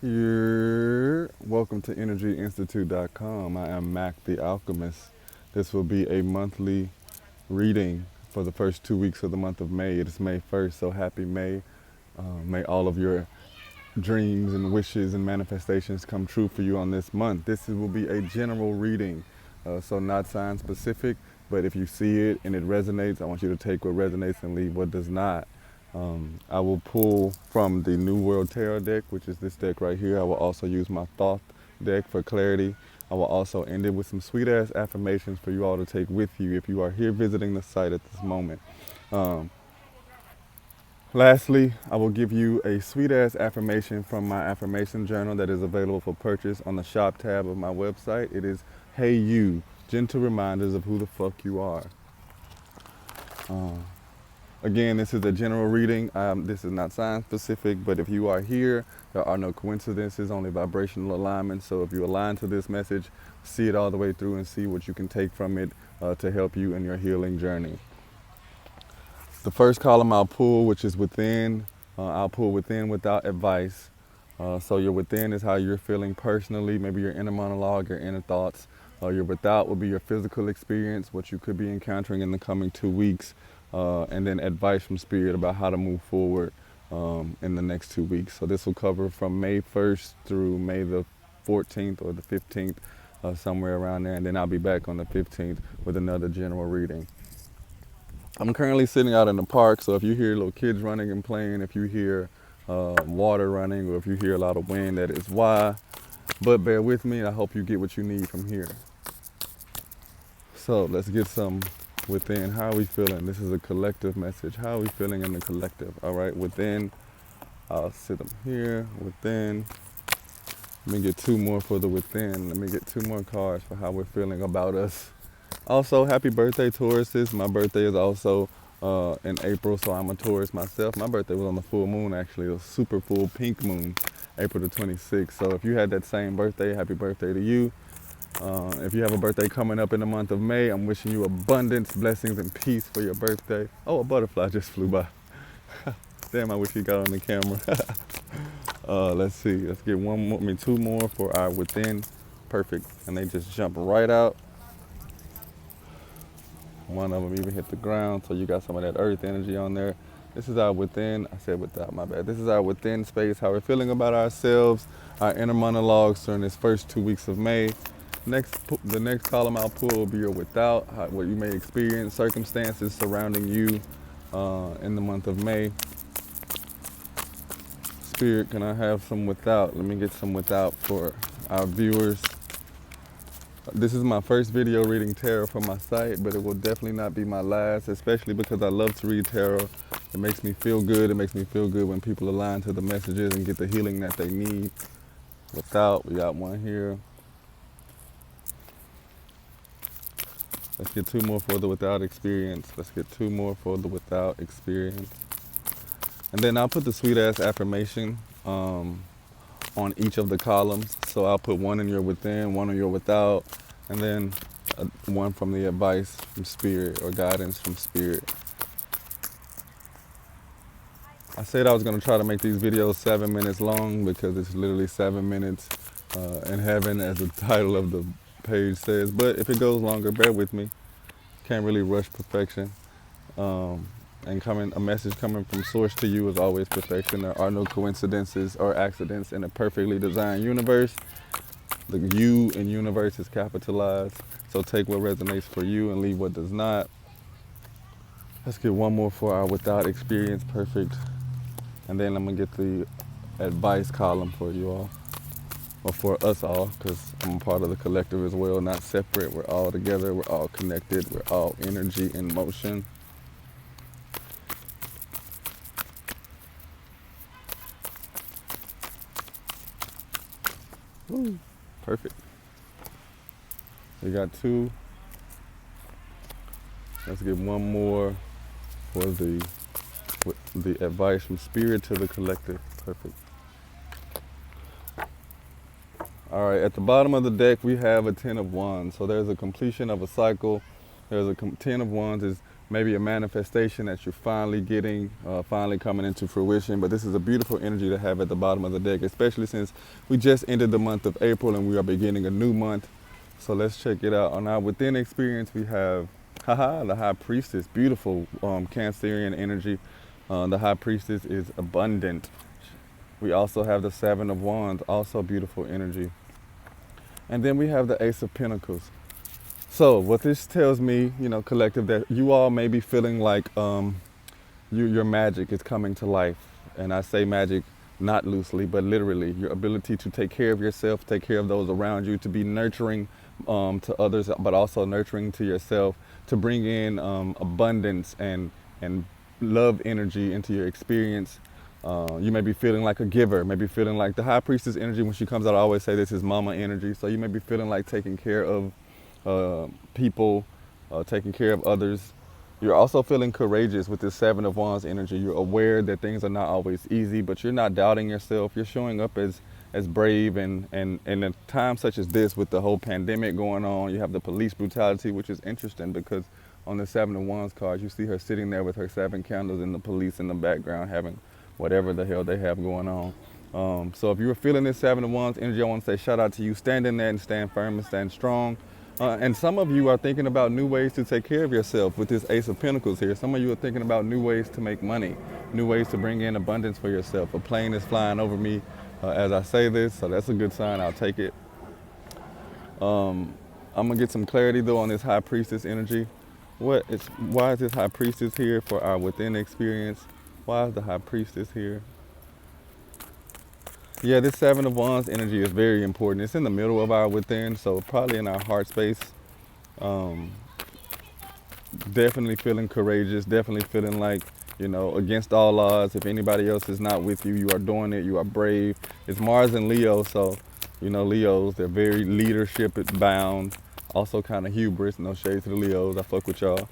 Welcome to EnergyInstitute.com. I am Mac the Alchemist. This will be a monthly reading for the first 2 weeks of the month of May. It is May 1st, so happy May. May all of your dreams and wishes and manifestations come true for you on this month. Will be a general reading, so not sign specific, but if you see it and it resonates, I want you to take what resonates and leave what does not. I will pull from the New World Tarot deck, which is this deck right here. I will also use my Thoth deck for clarity. I will also end it with some sweet ass affirmations for you all to take with you if you are here visiting the site at this moment. Lastly, I will give you a sweet ass affirmation from my affirmation journal that is available for purchase on the shop tab of my website. It is Hey You, gentle reminders of who the fuck you are. Again, this is a general reading. This is not sign specific, but if you are here, there are no coincidences, only vibrational alignment. So if you align to this message, see it all the way through and see what you can take from it to help you in your healing journey. The first column I'll pull, which is within, I'll pull within without advice. So your within is how you're feeling personally, maybe your inner monologue, your inner thoughts. Your without will be your physical experience, what you could be encountering in the coming 2 weeks. And then advice from Spirit about how to move forward in the next 2 weeks. So this will cover from May 1st through May the 14th or the 15th, somewhere around there. And then I'll be back on the 15th with another general reading. I'm currently sitting out in the park, so if you hear little kids running and playing, if you hear water running, or if you hear a lot of wind, that is why. But bear with me, and I hope you get what you need from here. So let's get some within. How are we feeling? This is a collective message. How are we feeling in the collective? All right, within. I'll sit them here. Within. Let me get 2 more for the within. Let me get 2 more cards for how we're feeling about us. Also, happy birthday, Tauruses. My birthday is also in April, so I'm a Taurus myself. My birthday was on the full moon, actually, a super full pink moon, April the 26th. So if you had that same birthday, happy birthday to you. If you have a birthday coming up in the month of May, I'm wishing you abundance, blessings, and peace for your birthday. Oh, a butterfly just flew by. Damn, I wish he got on the camera. Let's see. Let's get 2 more for our within. Perfect. And they just jump right out. One of them even hit the ground, so you got some of that earth energy on there. This is our within. I said without, my bad. This is our within space, how we're feeling about ourselves, our inner monologues during this first 2 weeks of May. The next column I'll pull will be your without, what you may experience, circumstances surrounding you in the month of May. Spirit, can I have some without? Let me get some without for our viewers. This is my first video reading tarot from my site, but it will definitely not be my last, especially because I love to read tarot. It makes me feel good. It makes me feel good when people align to the messages and get the healing that they need. Without, we got one here. Let's get 2 more for the without experience. Let's get 2 more for the without experience. And then I'll put the sweet ass affirmation on each of the columns. So I'll put 1 in your within, 1 on your without, and then 1 from the advice from Spirit or guidance from Spirit. I said I was going to try to make these videos 7 minutes long because it's literally 7 minutes in heaven, as the title of the page says. But if it goes longer, bear with me. Can't really rush perfection. And a message coming from source to you is always perfection. There are no coincidences or accidents in a perfectly designed universe. The you in universe is capitalized. So take what resonates for you and leave what does not. Let's get 1 more for our without experience. Perfect. And then I'm gonna get the advice column for you all, or for us all, because I'm a part of the collective as well, not separate. We're all together, we're all connected, we're all energy in motion. Woo. Perfect. We got 2. Let's get 1 more for the advice from Spirit to the collective. Perfect. All right, at the bottom of the deck, we have a 10 of Wands. So there's a completion of a cycle. There's a 10 of Wands is maybe a manifestation that you're finally getting, finally coming into fruition. But this is a beautiful energy to have at the bottom of the deck, especially since we just ended the month of April and we are beginning a new month. So let's check it out. On our within experience, we have the High Priestess, beautiful Cancerian energy. The High Priestess is abundant. We also have the Seven of Wands, also beautiful energy. And then we have the Ace of Pentacles. So what this tells me, collective, that you all may be feeling like your magic is coming to life. And I say magic not loosely, but literally, your ability to take care of yourself, take care of those around you, to be nurturing to others, but also nurturing to yourself, to bring in abundance and love energy into your experience. You may be feeling like a giver, maybe feeling like the High Priestess energy. When she comes out, I always say this is mama energy. So you may be feeling like taking care of people, taking care of others. You're also feeling courageous with this Seven of Wands energy. You're aware that things are not always easy, but you're not doubting yourself. You're showing up as brave, and in a time such as this, with the whole pandemic going on, you have the police brutality, which is interesting because on the Seven of Wands card, you see her sitting there with her 7 candles and the police in the background having whatever the hell they have going on. So if you were feeling this Seven of Wands energy, I want to say shout out to you. Stand in there and stand firm and stand strong. And some of you are thinking about new ways to take care of yourself with this Ace of Pentacles here. Some of you are thinking about new ways to make money, new ways to bring in abundance for yourself. A plane is flying over me as I say this, so that's a good sign. I'll take it. I'm gonna get some clarity though on this High Priestess energy. Why is this High Priestess here for our within experience? Why is the High Priestess here? Yeah, this Seven of Wands energy is very important. It's in the middle of our within, so probably in our heart space. Definitely feeling courageous, definitely feeling like, against all odds. If anybody else is not with you, you are doing it, you are brave. It's Mars and Leo, so, Leos, they're very leadership bound. Also kind of hubris, no shade to the Leos, I fuck with y'all.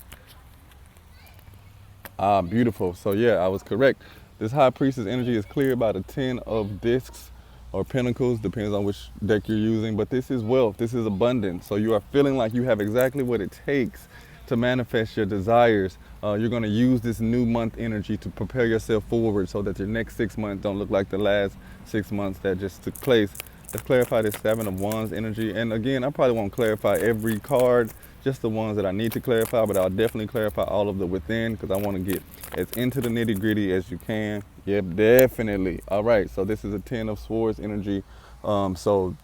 Beautiful, so yeah, I was correct. This High Priestess energy is cleared by the 10 of discs or pentacles, depends on which deck you're using, but this is wealth, this is abundance. So you are feeling like you have exactly what it takes to manifest your desires. You're gonna use this new month energy to prepare yourself forward so that your next 6 months don't look like the last 6 months that just took place. Let's clarify this Seven of Wands energy. And again, I probably won't clarify every card, just the ones that I need to clarify, but I'll definitely clarify all of the within because I want to get as into the nitty gritty as you can. Yep, definitely. All right, so this is a 10 of Swords energy. So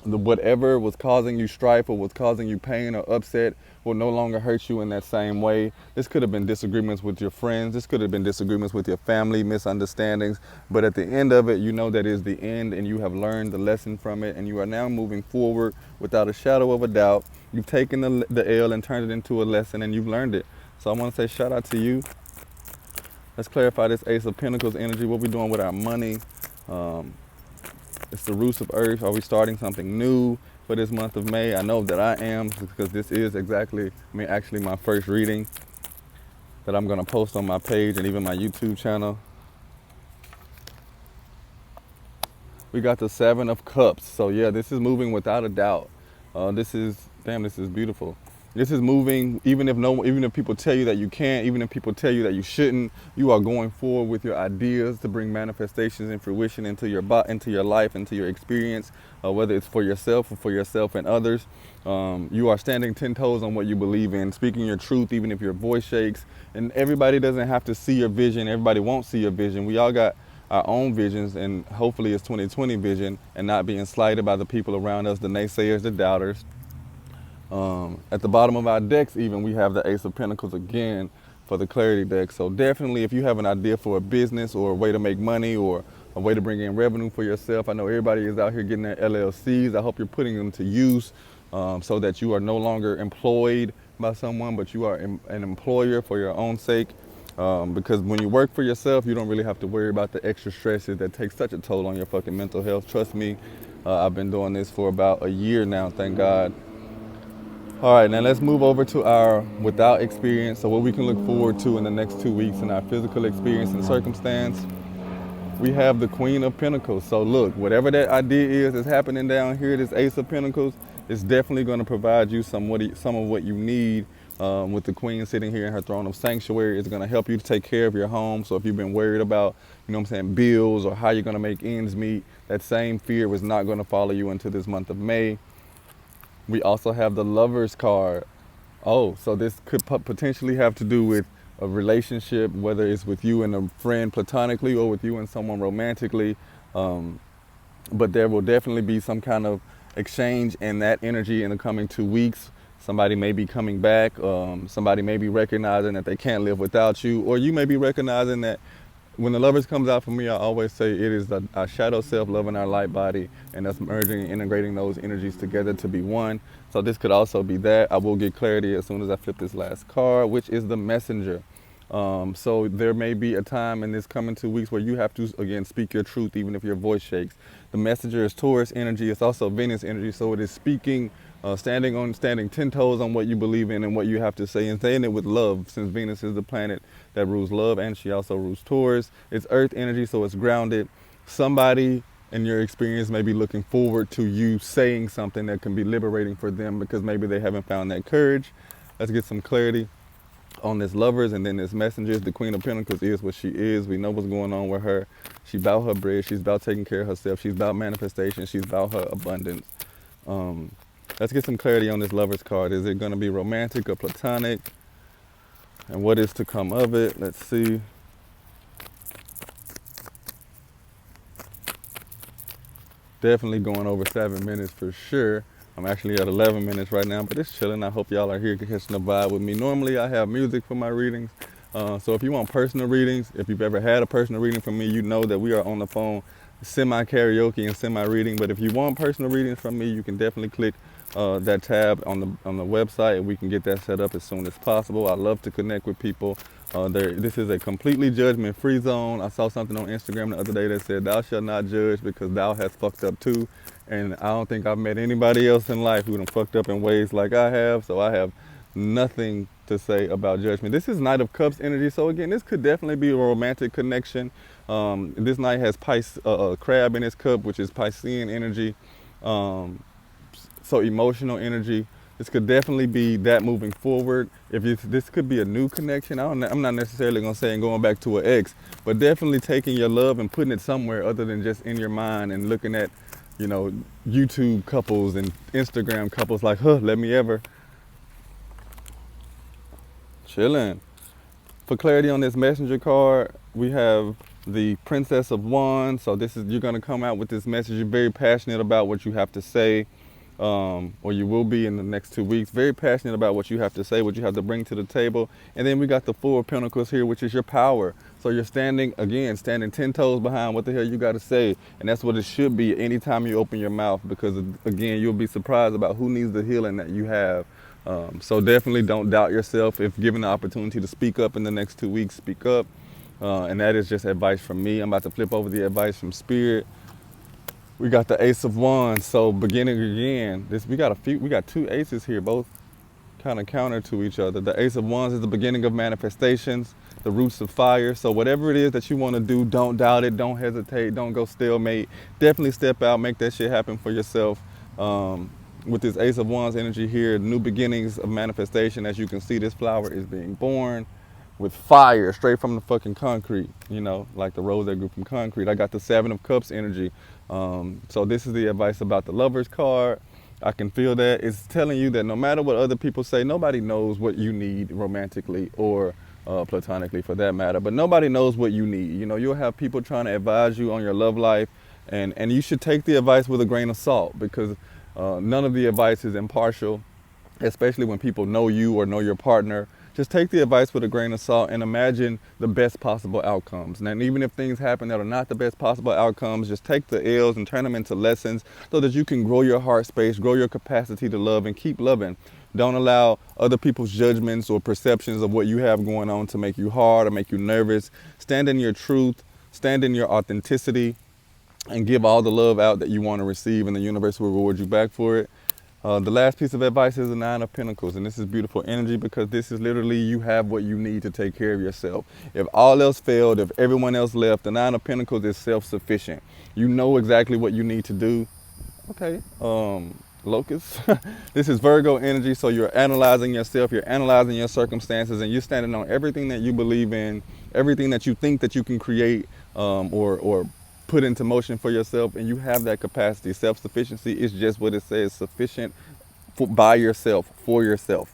whatever was causing you strife or was causing you pain or upset will no longer hurt you in that same way. This could have been disagreements with your friends. This could have been disagreements with your family, misunderstandings. But at the end of it, you know that is the end and you have learned the lesson from it and you are now moving forward without a shadow of a doubt. You've taken the L and turned it into a lesson and you've learned it. So I want to say shout out to you. Let's clarify this Ace of Pentacles energy. What we doing with our money? It's the roots of earth. Are we starting something new for this month of May? I know that I am because this is actually my first reading that I'm going to post on my page and even my YouTube channel. We got the Seven of Cups. So yeah, this is moving without a doubt. This is beautiful. This is moving, even if people tell you that you can't, even if people tell you that you shouldn't, you are going forward with your ideas to bring manifestations and fruition into your life, into your experience, whether it's for yourself or for yourself and others. You are standing 10 toes on what you believe in, speaking your truth, even if your voice shakes. And everybody doesn't have to see your vision. Everybody won't see your vision. We all got our own visions, and hopefully it's 2020 vision and not being slighted by the people around us, the naysayers, the doubters. At the bottom of our decks even, we have the Ace of Pentacles again for the clarity deck. So definitely if you have an idea for a business or a way to make money or a way to bring in revenue for yourself, I know everybody is out here getting their LLCs. I hope you're putting them to use so that you are no longer employed by someone, but you are an employer for your own sake. Because when you work for yourself, you don't really have to worry about the extra stresses that take such a toll on your fucking mental health. Trust me, I've been doing this for about a year now, thank God. All right, now let's move over to our without experience. So what we can look forward to in the next 2 weeks in our physical experience and circumstance. We have the Queen of Pentacles. So look, whatever that idea is that's happening down here, this Ace of Pentacles, is definitely going to provide you some of what you need with the Queen sitting here in her throne of sanctuary. It's going to help you to take care of your home. So if you've been worried about, you know what I'm saying, bills or how you're going to make ends meet, that same fear was not going to follow you into this month of May. We also have the Lovers card. Oh, so this could potentially have to do with a relationship, whether it's with you and a friend platonically or with you and someone romantically. But there will definitely be some kind of exchange in that energy in the coming 2 weeks. Somebody may be coming back. Somebody may be recognizing that they can't live without you, or you may be recognizing that when the Lovers comes out for me, I always say it is our shadow self loving our light body, and us merging and integrating those energies together to be one. So this could also be that. I will get clarity as soon as I flip this last card, which is the Messenger. So there may be a time in this coming 2 weeks where you have to, again, speak your truth, even if your voice shakes. The Messenger is Taurus energy. It's also Venus energy. So it is speaking, standing 10 toes on what you believe in and what you have to say, and saying it with love, since Venus is the planet that rules love, and she also rules Taurus. It's Earth energy, so it's grounded. Somebody in your experience may be looking forward to you saying something that can be liberating for them, because maybe they haven't found that courage. Let's get some clarity on this Lovers, and then this Messenger. The Queen of Pentacles is what she is. We know what's going on with her. She's about her bread. She's about taking care of herself. She's about manifestation. She's about her abundance. Let's get some clarity on this Lovers card. Is it going to be romantic or platonic? And what is to come of it? Let's see. Definitely going over 7 minutes for sure. I'm actually at 11 minutes right now, but it's chilling. I hope y'all are here catching the vibe with me. Normally I have music for my readings. So if you want personal readings, if you've ever had a personal reading from me, you know that we are on the phone semi-karaoke and semi-reading. But if you want personal readings from me, you can definitely click that tab on the website, and we can get that set up as soon as possible. I love to connect with people. This is a completely judgment-free zone. I saw something on Instagram the other day that said, "Thou shalt not judge because thou hast fucked up too." And I don't think I've met anybody else in life who done fucked up in ways like I have. So I have nothing to say about judgment. This is Knight of Cups energy. So again, this could definitely be a romantic connection. This Knight has crab in his cup, which is Piscean energy. So emotional energy. This could definitely be that moving forward. This could be a new connection. I'm not necessarily gonna say going back to an ex, but definitely taking your love and putting it somewhere other than just in your mind and looking at, YouTube couples and Instagram couples like, let me ever. Chilling. For clarity on this Messenger card, we have the Princess of Wands. So you're gonna come out with this message. You're very passionate about what you have to say. Or you will be in the next 2 weeks. Very passionate about what you have to say, what you have to bring to the table. And then we got the Four of Pentacles here, which is your power. So you're standing 10 toes behind what the hell you got to say. And that's what it should be anytime you open your mouth, because again, you'll be surprised about who needs the healing that you have. So definitely don't doubt yourself. If given the opportunity to speak up in the next 2 weeks, speak up. And that is just advice from me. I'm about to flip over the advice from Spirit. We got the Ace of Wands, so beginning again. We got two aces here, both kind of counter to each other. The Ace of Wands is the beginning of manifestations, the roots of fire. So whatever it is that you want to do, don't doubt it, don't hesitate, don't go stalemate. Definitely step out, make that shit happen for yourself. With this Ace of Wands energy here, new beginnings of manifestation. As you can see, this flower is being born with fire straight from the fucking concrete, like the rose that grew from concrete. I got the Seven of Cups energy. So this is the advice about the Lovers card. I can feel that. It's telling you that no matter what other people say, nobody knows what you need romantically or platonically for that matter, but nobody knows what you need. You'll have people trying to advise you on your love life, and you should take the advice with a grain of salt, because none of the advice is impartial, especially when people know you or know your partner. Just take the advice with a grain of salt and imagine the best possible outcomes. And even if things happen that are not the best possible outcomes, just take the L's and turn them into lessons so that you can grow your heart space, grow your capacity to love, and keep loving. Don't allow other people's judgments or perceptions of what you have going on to make you hard or make you nervous. Stand in your truth, stand in your authenticity, and give all the love out that you want to receive, and the universe will reward you back for it. The last piece of advice is the Nine of Pentacles, and this is beautiful energy, because this is literally you have what you need to take care of yourself. If all else failed, if everyone else left, the Nine of Pentacles is self-sufficient. You know exactly what you need to do. Okay. locust. This is Virgo energy, so you're analyzing yourself, you're analyzing your circumstances, and you're standing on everything that you believe in, everything that you think that you can create or put into motion for yourself, and you have that capacity. Self-sufficiency is just what it says, sufficient by yourself, for yourself.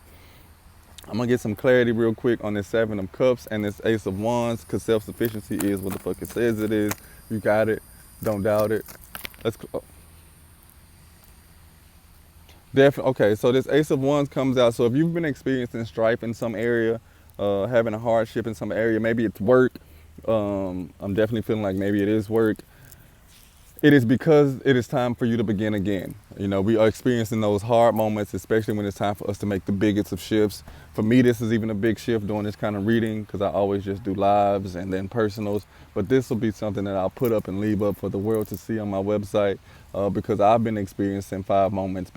I'm gonna get some clarity real quick on this Seven of Cups and this Ace of Wands, because self-sufficiency is what the fuck it says it is. You got it, don't doubt it. Let's okay, so this Ace of Wands comes out. So if you've been experiencing strife in some area, having a hardship in some area, maybe it's work. I'm definitely feeling like maybe it is work. It is because it is time for you to begin again. You know, we are experiencing those hard moments, especially when it's time for us to make the biggest of shifts. For me, this is even a big shift doing this kind of reading, because I always just do lives and then personals. But this will be something that I'll put up and leave up for the world to see on my website, because I've been experiencing 5 moments.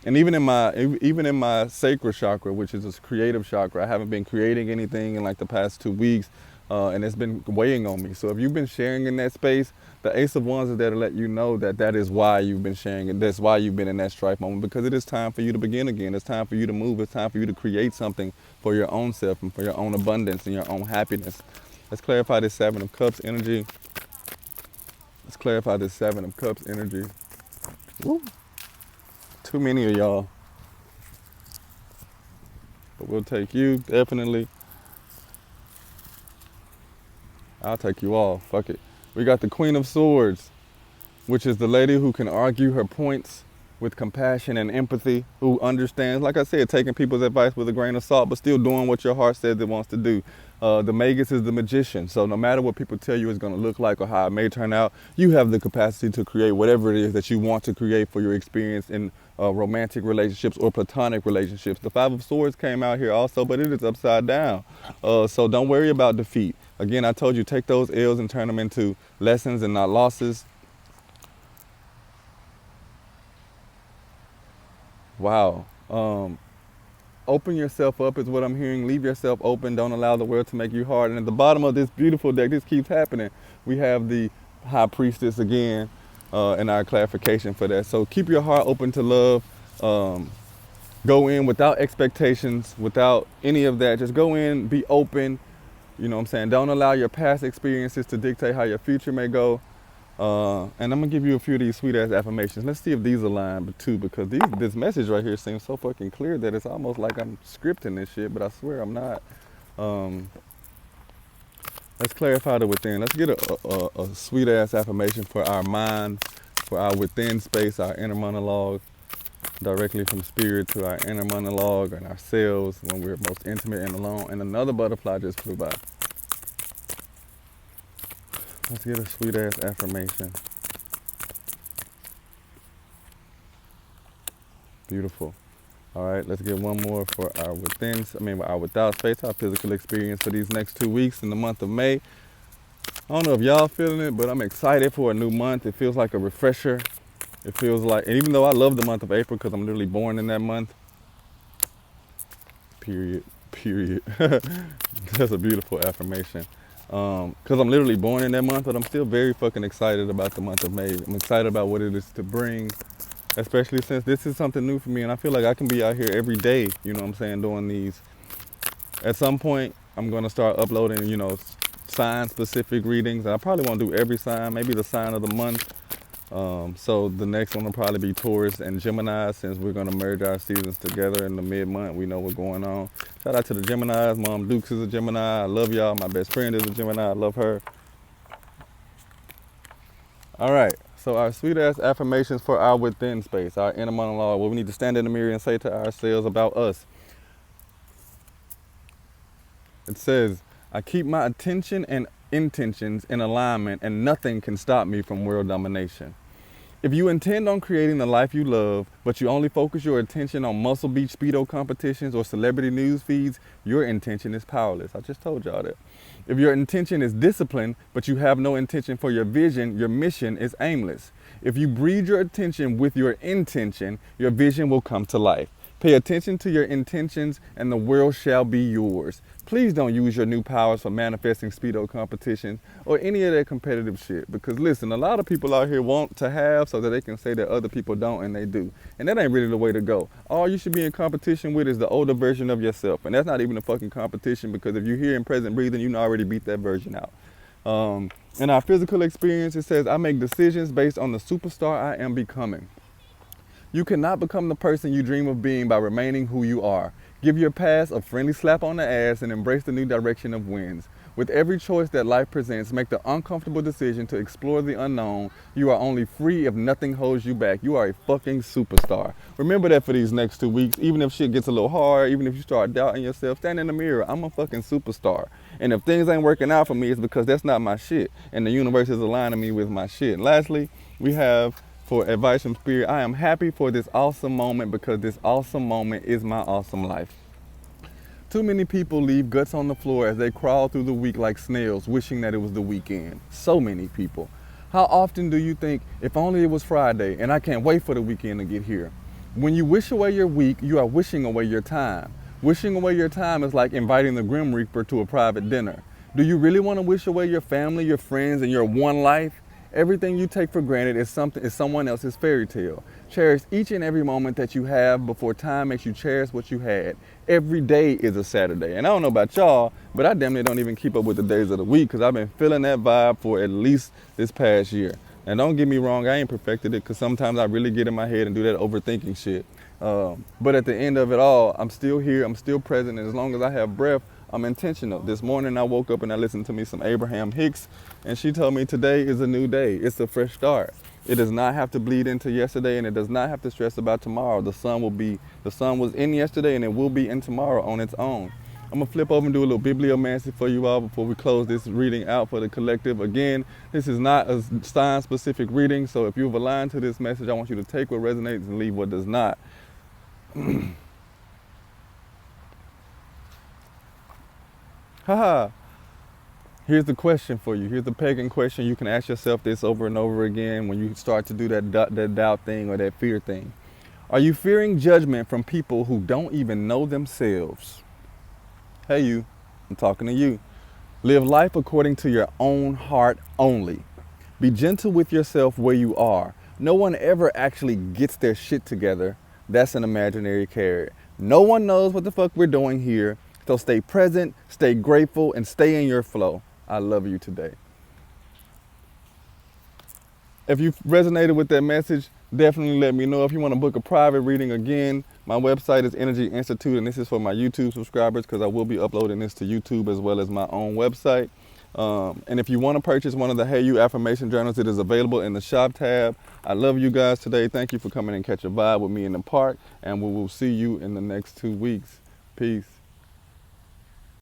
And even in my sacral chakra, which is this creative chakra, I haven't been creating anything in like the past 2 weeks, and it's been weighing on me. So if you've been sharing in that space, the Ace of Wands is there to let you know that that is why you've been sharing it. That's why you've been in that strife moment, because it is time for you to begin again. It's time for you to move. It's time for you to create something for your own self and for your own abundance and your own happiness. Let's clarify this Seven of Cups energy. Let's clarify this Seven of Cups energy. Woo. Too many of y'all. But we'll take you, definitely. I'll take you all. Fuck it. We got the Queen of Swords, which is the lady who can argue her points with compassion and empathy, who understands, like I said, taking people's advice with a grain of salt, but still doing what your heart says it wants to do. The Magus is the magician. So no matter what people tell you it's going to look like or how it may turn out, you have the capacity to create whatever it is that you want to create for your experience in romantic relationships or platonic relationships. The Five of Swords came out here also, but it is upside down. So don't worry about defeat. Again, I told you, take those L's and turn them into lessons and not losses. Wow. Open yourself up is what I'm hearing. Leave yourself open. Don't allow the world to make you hard. And at the bottom of this beautiful deck, this keeps happening, we have the High Priestess again, and our clarification for that. So keep your heart open to love. Go in without expectations, without any of that. Just go in, be open. You know what I'm saying? Don't allow your past experiences to dictate how your future may go. And I'm gonna give you a few of these sweet ass affirmations. Let's see if these align too, because this message right here seems so fucking clear that it's almost like I'm scripting this shit, but I swear I'm not. Let's clarify the within. Let's get a sweet ass affirmation for our mind, for our within space, our inner monologue, directly from spirit to our inner monologue and ourselves when we're most intimate and alone. And another butterfly just flew by. Let's get a sweet ass affirmation. Beautiful. All right, let's get one more for our our without space, our physical experience for these next 2 weeks in the month of May. I don't know if y'all feeling it, but I'm excited for a new month. It feels like a refresher. It feels like, and even though I love the month of April because I'm literally born in that month. Period. That's a beautiful affirmation. Because I'm literally born in that month, but I'm still very fucking excited about the month of May. I'm excited about what it is to bring, especially since this is something new for me, and I feel like I can be out here every day, you know what I'm saying, doing these. At some point, I'm going to start uploading, you know, sign-specific readings. I probably won't do every sign, maybe the sign of the month. So the next one will probably be Taurus and Gemini, since we're going to merge our seasons together in the mid-month. We know what's going on. Shout out to the Geminis. Mom Dukes is a Gemini. I love y'all. My best friend is a Gemini. I love her. All right. So our sweet-ass affirmations for our within space, our inner monologue, what we need to stand in the mirror and say to ourselves about us. It says, I keep my attention and intentions in alignment, and nothing can stop me from world domination. If you intend on creating the life you love, but you only focus your attention on Muscle Beach Speedo competitions or celebrity news feeds, your intention is powerless. I just told y'all that. If your intention is discipline, but you have no intention for your vision, your mission is aimless. If you breed your attention with your intention, your vision will come to life. Pay attention to your intentions and the world shall be yours. Please don't use your new powers for manifesting speedo competition or any of that competitive shit. Because listen, a lot of people out here want to have so that they can say that other people don't, and they do. And that ain't really the way to go. All you should be in competition with is the older version of yourself. And that's not even a fucking competition, because if you're here in present breathing, you already beat that version out. In our physical experience, it says, I make decisions based on the superstar I am becoming. You cannot become the person you dream of being by remaining who you are. Give your past a friendly slap on the ass and embrace the new direction of winds. With every choice that life presents, make the uncomfortable decision to explore the unknown. You are only free if nothing holds you back. You are a fucking superstar. Remember that for these next 2 weeks. Even if shit gets a little hard, even if you start doubting yourself, stand in the mirror. I'm a fucking superstar. And if things ain't working out for me, it's because that's not my shit. And the universe is aligning me with my shit. And lastly, we have, for advice from Spirit, I am happy for this awesome moment because this awesome moment is my awesome life. Too many people leave guts on the floor as they crawl through the week like snails, wishing that it was the weekend. So many people. How often do you think, if only it was Friday and I can't wait for the weekend to get here? When you wish away your week, you are wishing away your time. Wishing away your time is like inviting the Grim Reaper to a private dinner. Do you really want to wish away your family, your friends, and your one life? Everything you take for granted is someone else's fairy tale. Cherish each and every moment that you have before time makes you cherish what you had. Every day is a Saturday. And I don't know about y'all, but I damn near don't even keep up with the days of the week because I've been feeling that vibe for at least this past year. And don't get me wrong, I ain't perfected it because sometimes I really get in my head and do that overthinking shit. But at the end of it all, I'm still here, I'm still present, and as long as I have breath, I'm intentional. This morning I woke up and I listened to me some Abraham Hicks, and she told me today is a new day. It's a fresh start. It does not have to bleed into yesterday, and it does not have to stress about tomorrow. The sun was in yesterday and it will be in tomorrow on its own. I'm gonna flip over and do a little bibliomancy for you all before we close this reading out for the collective. Again, this is not a sign-specific reading, so if you've aligned to this message, I want you to take what resonates and leave what does not. Haha. Here's the question for you. Here's the pagan question. You can ask yourself this over and over again when you start to do that doubt thing or that fear thing. Are you fearing judgment from people who don't even know themselves? Hey you, I'm talking to you. Live life according to your own heart only. Be gentle with yourself where you are. No one ever actually gets their shit together. That's an imaginary carrot. No one knows what the fuck we're doing here. So stay present, stay grateful, and stay in your flow. I love you today. If you resonated with that message, definitely let me know. If you want to book a private reading, again, my website is Energy Institute, and this is for my YouTube subscribers because I will be uploading this to YouTube as well as my own website. And if you want to purchase one of the Hey You affirmation journals, it is available in the shop tab. I love you guys today. Thank you for coming and catch a vibe with me in the park, and we will see you in the next 2 weeks. Peace.